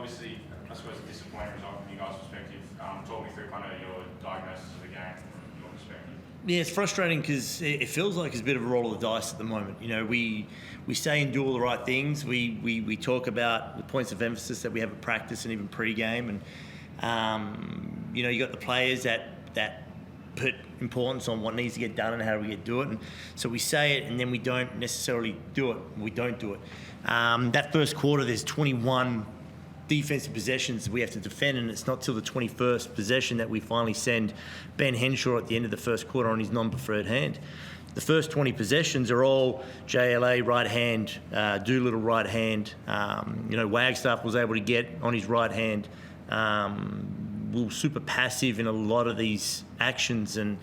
obviously, I suppose, a disappointing result from you guys' perspective. Talk me through kind of your diagnosis of the game from your perspective. Yeah, it's frustrating because it feels like it's a bit of a roll of the dice at the moment. You know, we say and do all the right things. We talk about the points of emphasis that we have at practice and even pre-game, and you know, you got the players that put importance on what needs to get done and how do we do it. And so we say it and then we don't necessarily do it. We don't do it. That first quarter, there's 21 defensive possessions we have to defend, and it's not till the 21st possession that we finally send Ben Henshaw at the end of the first quarter on his non-preferred hand. The first 20 possessions are all JLA right hand, Doolittle right hand. You know, Wagstaff was able to get on his right hand. We were super passive in a lot of these actions, and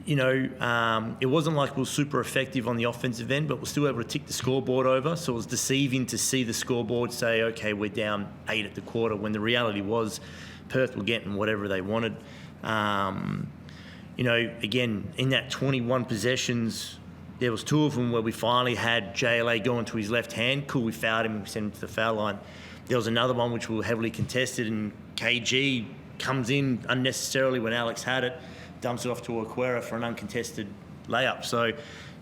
you know, it wasn't like we were super effective on the offensive end, but we're still able to tick the scoreboard over. So it was deceiving to see the scoreboard say, okay, we're down 8 at the quarter, when the reality was Perth were getting whatever they wanted. You know, again, in that 21 possessions, there was 2 of them where we finally had JLA going to his left hand. Cool, we fouled him and sent him to the foul line. There was another one which we were heavily contested, and KG comes in unnecessarily when Alex had it, dumps it off to Aquera for an uncontested layup. So,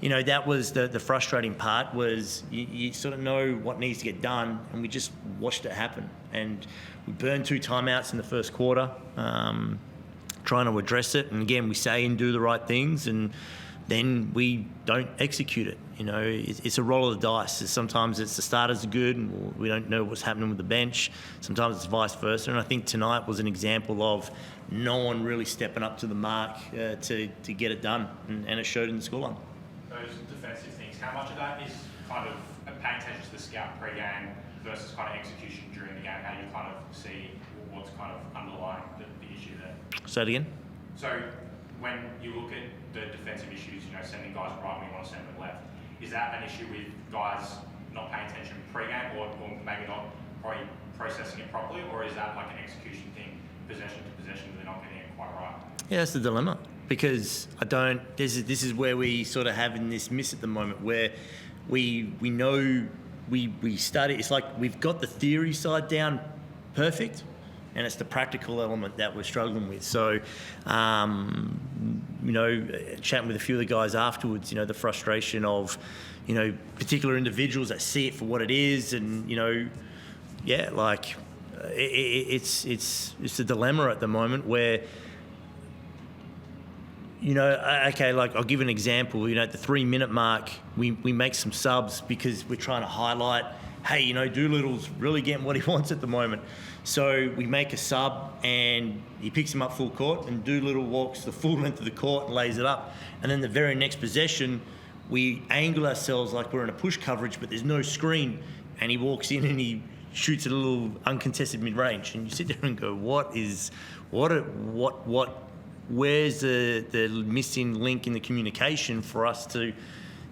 you know, that was the frustrating part, was you sort of know what needs to get done, and we just watched it happen. And we burned 2 timeouts in the first quarter, trying to address it. And again, we say and do the right things, and then we don't execute it. You know, it's a roll of the dice. Sometimes it's the starters are good and we don't know what's happening with the bench. Sometimes it's vice versa. And I think tonight was an example of no one really stepping up to the mark to get it done. And it showed in the scoreline. Those defensive things, how much of that is kind of paying attention to the scout pre-game versus kind of execution during the game? How do you kind of see what's kind of underlying the issue there? Say it again? So when you look at the defensive issues, you know, sending guys right when you want to send them left, is that an issue with guys not paying attention pre-game or maybe not probably processing it properly, or is that like an execution thing, possession to possession, they're not getting it quite right? Yeah, that's the dilemma, because this is where we sort of have in this miss at the moment, where we know we study. It's like we've got the theory side down perfect, and it's the practical element that we're struggling with. So, you know, chatting with a few of the guys afterwards, you know, the frustration of, you know, particular individuals that see it for what it is, and, you know, yeah, like it's a dilemma at the moment where, you know, okay, like I'll give an example. You know, at the 3-minute mark, we make some subs because we're trying to highlight, hey, you know, Doolittle's really getting what he wants at the moment. So we make a sub and he picks him up full court, and Doolittle walks the full length of the court and lays it up. And then the very next possession, we angle ourselves like we're in a push coverage, but there's no screen. And he walks in and he shoots a little uncontested mid-range. And you sit there and go, where's the missing link in the communication for us to,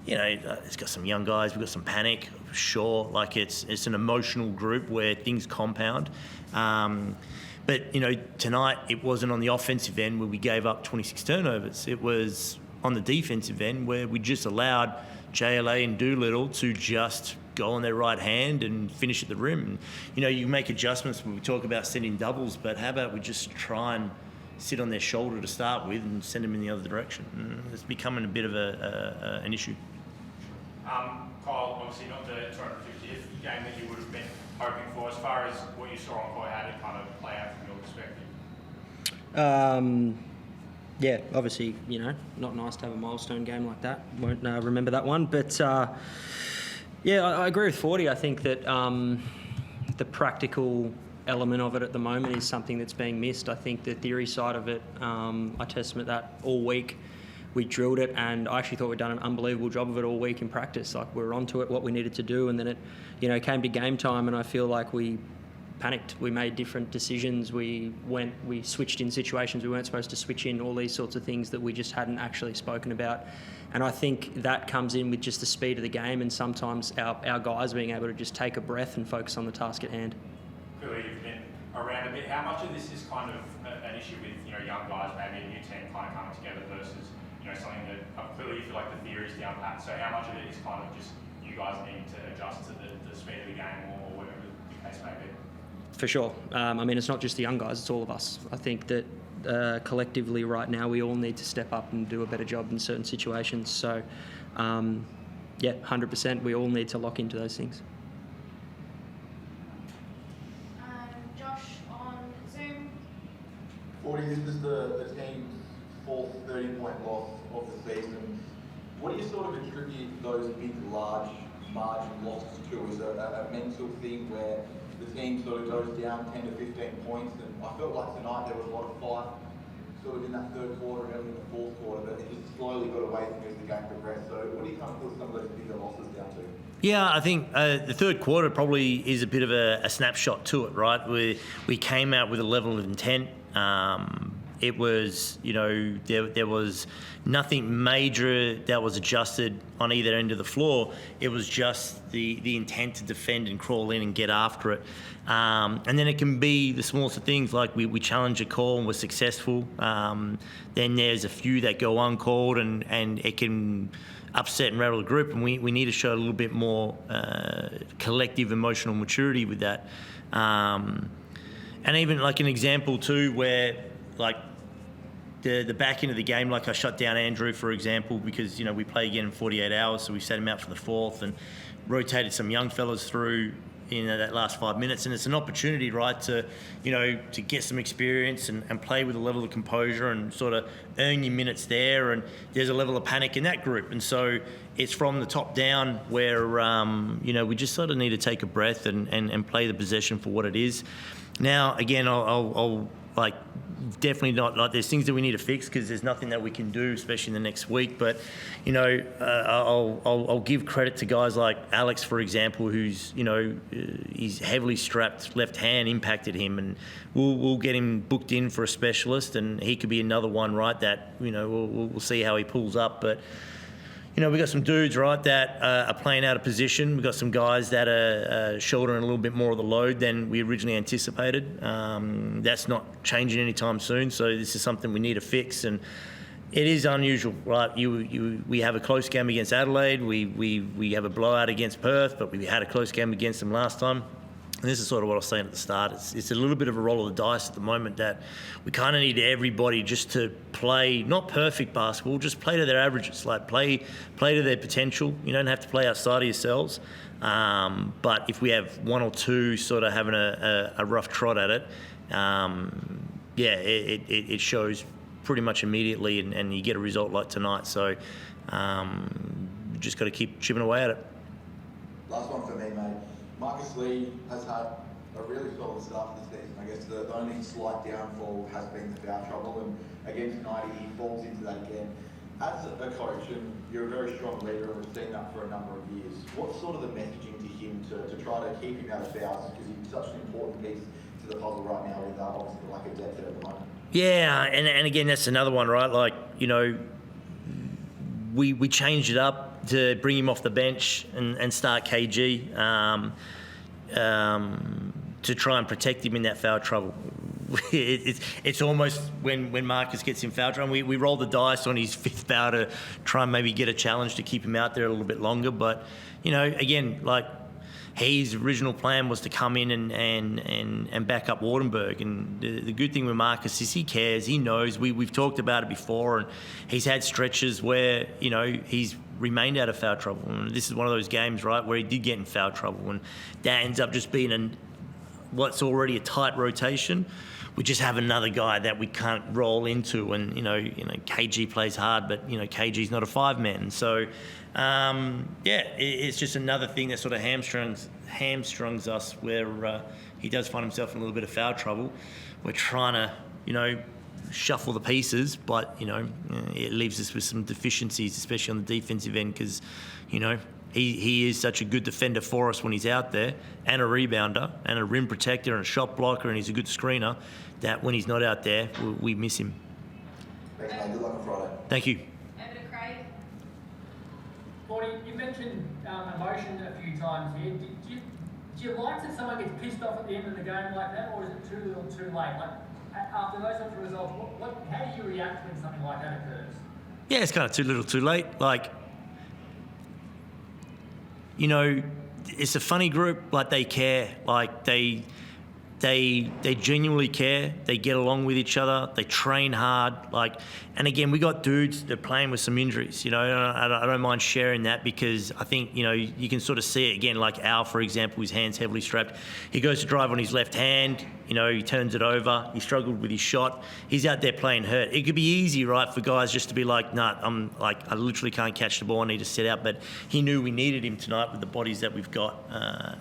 you know, it's got some young guys, we've got some panic, sure, like it's an emotional group where things compound. But, you know, tonight it wasn't on the offensive end where we gave up 26 turnovers. It was on the defensive end where we just allowed JLA and Doolittle to just go on their right hand and finish at the rim. And, you know, you make adjustments when we talk about sending doubles, but how about we just try and sit on their shoulder to start with and send them in the other direction? It's becoming a bit of an issue. Kyle, obviously not the 250th game that you would have been hoping for. As far as what you saw on court, how did it kind of play out from your perspective? Yeah, obviously, you know, not nice to have a milestone game like that. Won't remember that one. But, yeah, I agree with Forde. I think that the practical element of it at the moment is something that's being missed. I think the theory side of it, I testament that all week. We drilled it, and I actually thought we'd done an unbelievable job of it all week in practice. Like, we were onto it, what we needed to do, and then it, you know, came to game time, and I feel like we panicked. We made different decisions. We switched in situations we weren't supposed to switch in, all these sorts of things that we just hadn't actually spoken about. And I think that comes in with just the speed of the game, and sometimes our guys being able to just take a breath and focus on the task at hand. Clearly, you've been around a bit. How much of this is kind of an issue with, you know, young guys, maybe a new team kind of coming together versus, you know, something that clearly you feel like the theory is down pat? So how much of it is kind of just you guys needing to adjust to the speed of the game or whatever the case may be? For sure. I mean, it's not just the young guys, it's all of us. I think that collectively right now we all need to step up and do a better job in certain situations. So, 100%, we all need to lock into those things. Josh on Zoom. Forde, this is the team's fourth 30-point loss of the season. What do you sort of attribute those big, large margin losses to? Is it a mental thing where the team sort of goes down 10 to 15 points? And I felt like tonight there was a lot of fight sort of in that third quarter and early in the fourth quarter, but it just slowly got away from as the game progressed. So what do you kind of put some of those bigger losses down to? Yeah, I think the third quarter probably is a bit of a snapshot to it, right? We came out with a level of intent. It was, there was nothing major that was adjusted on either end of the floor. It was just the intent to defend and crawl in and get after it. And then it can be the smallest of things, like we challenge a call and we're successful. Then there's a few that go uncalled and it can upset and rattle the group, and we need to show a little bit more collective emotional maturity with that. And even like an example too, where like the back end of the game, like I shut down Andrew, for example, because, we play again in 48 hours, so we set him out for the fourth and rotated some young fellas through that last 5 minutes. And it's an opportunity, right, to get some experience and play with a level of composure and sort of earn your minutes there. And there's a level of panic in that group. And so it's from the top down where, we just sort of need to take a breath and play the possession for what it is. Now, again, I'll definitely not, like, there's things that we need to fix because there's nothing that we can do, especially in the next week. But, I'll give credit to guys like Alex, for example, who's, he's heavily strapped left hand impacted him, and we'll get him booked in for a specialist, and he could be another one, right, that, we'll see how he pulls up. But, we've got some dudes, right, that are playing out of position. We've got some guys that are shouldering a little bit more of the load than we originally anticipated. That's not changing anytime soon, so this is something we need to fix. And it is unusual, right? We have a close game against Adelaide. We have a blowout against Perth, but we had a close game against them last time. And this is sort of what I was saying at the start. It's a little bit of a roll of the dice at the moment that we kind of need everybody just to play, not perfect basketball, just play to their averages, like play to their potential. You don't have to play outside of yourselves. But if we have one or two sort of having a rough trot at it, it shows pretty much immediately, and you get a result like tonight. So you just got to keep chipping away at it. Last one for me, mate. Marcus Lee has had a really solid start to the season. I guess the only slight downfall has been the foul trouble, and again tonight he falls into that again. As a coach, and you're a very strong leader, and we've seen that for a number of years, what's sort of the messaging to him to try to keep him out of fouls, because he's such an important piece to the puzzle right now with obviously the lack of depth at the moment? Yeah, and again, that's another one, right? Like, we changed it up to bring him off the bench and start KG to try and protect him in that foul trouble. It's almost when Marcus gets in foul trouble, we roll the dice on his fifth foul to try and maybe get a challenge to keep him out there a little bit longer. But, again, like, his original plan was to come in and back up Wardenberg. And the good thing with Marcus is he cares, he knows. We've talked about it before, and he's had stretches where, he's remained out of foul trouble. And this is one of those games, right, where he did get in foul trouble. And that ends up just being what's already a tight rotation. We just have another guy that we can't roll into. And, KG plays hard, but, KG's not a five-man. So, it's just another thing that sort of hamstrings us where he does find himself in a little bit of foul trouble. We're trying to, shuffle the pieces, but, it leaves us with some deficiencies, especially on the defensive end, because, he is such a good defender for us when he's out there, and a rebounder, and a rim protector, and a shot blocker, and he's a good screener, that when he's not out there, we miss him. Thanks, mate. Good luck on Friday. Thank you. Forde, you mentioned emotion a few times here. Do you like that someone gets pissed off at the end of the game like that, or is it too little too late? Like, after those sorts of results, how do you react when something like that occurs? Yeah, it's kind of too little too late. Like, it's a funny group. Like, they care. Like, they they genuinely care. They get along with each other. They train hard. And again, we got dudes that are playing with some injuries. You know, I don't mind sharing that because I think, you know, you can sort of see it again. Like Al, for example, his hand's heavily strapped. He goes to drive on his left hand. You know, he turns it over. He struggled with his shot. He's out there playing hurt. It could be easy, right, for guys just to be like, nah, I literally can't catch the ball. I need to sit out. But he knew we needed him tonight with the bodies that we've got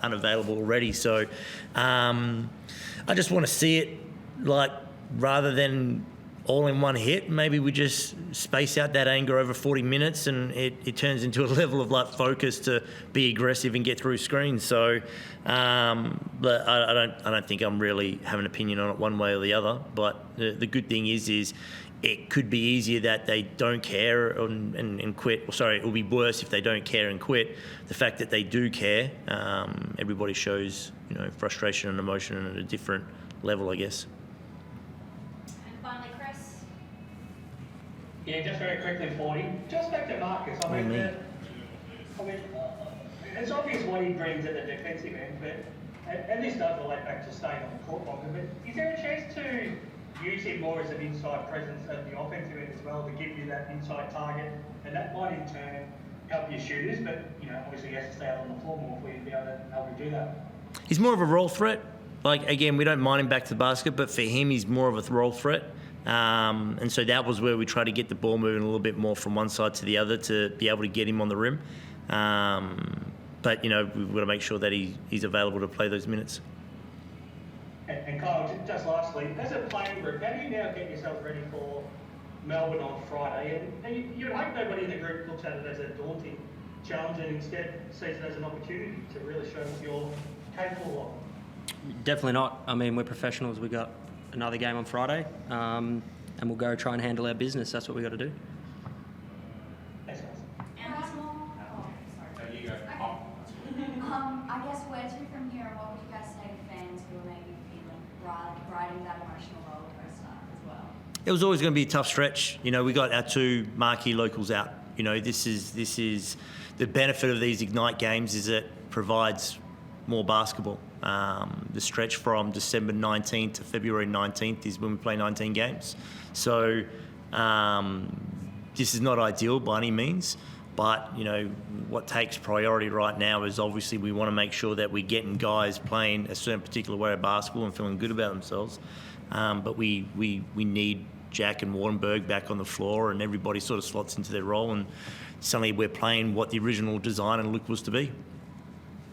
unavailable already. So I just want to see it rather than all in one hit. Maybe we just space out that anger over 40 minutes and it turns into a level of focus to be aggressive and get through screens. So, but I don't think I'm really have an opinion on it one way or the other. But the good thing is it could be easier that they don't care and quit. Well, sorry, it will be worse if they don't care and quit. The fact that they do care, everybody shows, you know, frustration and emotion at a different level, I guess. And finally, Chris. Yeah, just very quickly, Forde. Just back to Marcus. I mean, it's obvious what he brings at the defensive end, but and this does relate back to staying on the court longer. But is there a chance to use him more as an inside presence at the offensive end as well to give you that inside target, and that might in turn help your shooters? But you know, obviously, he has to stay out on the floor more for you to be able to help you do that. He's more of a role threat. Again, we don't mind him back to the basket, but for him, he's more of a role threat. And so that was where we try to get the ball moving a little bit more from one side to the other to be able to get him on the rim. But, you know, we've got to make sure that he's available to play those minutes. And Kyle, just lastly, as a playing group, how do you now get yourself ready for Melbourne on Friday? And you would hope nobody in the group looks at it as a daunting challenge and instead sees it as an opportunity to really show what you're capable of. Definitely not. I mean, we're professionals. We got another game on Friday, and we'll go try and handle our business. That's what we got to do. Thanks, guys. And one more. Oh, sorry. There you go. I guess where to from here, and what would you guys say to fans who are maybe feeling riding that emotional roller coaster as well? It was always going to be a tough stretch. You know, we got our two marquee locals out. You know, this is the benefit of these Ignite games is it provides more basketball. The stretch from December 19th to February 19th is when we play 19 games. So this is not ideal by any means, but, you know, what takes priority right now is obviously we want to make sure that we're getting guys playing a certain particular way of basketball and feeling good about themselves. But we need Jack and Wardenberg back on the floor and everybody sort of slots into their role, and suddenly we're playing what the original design and look was to be.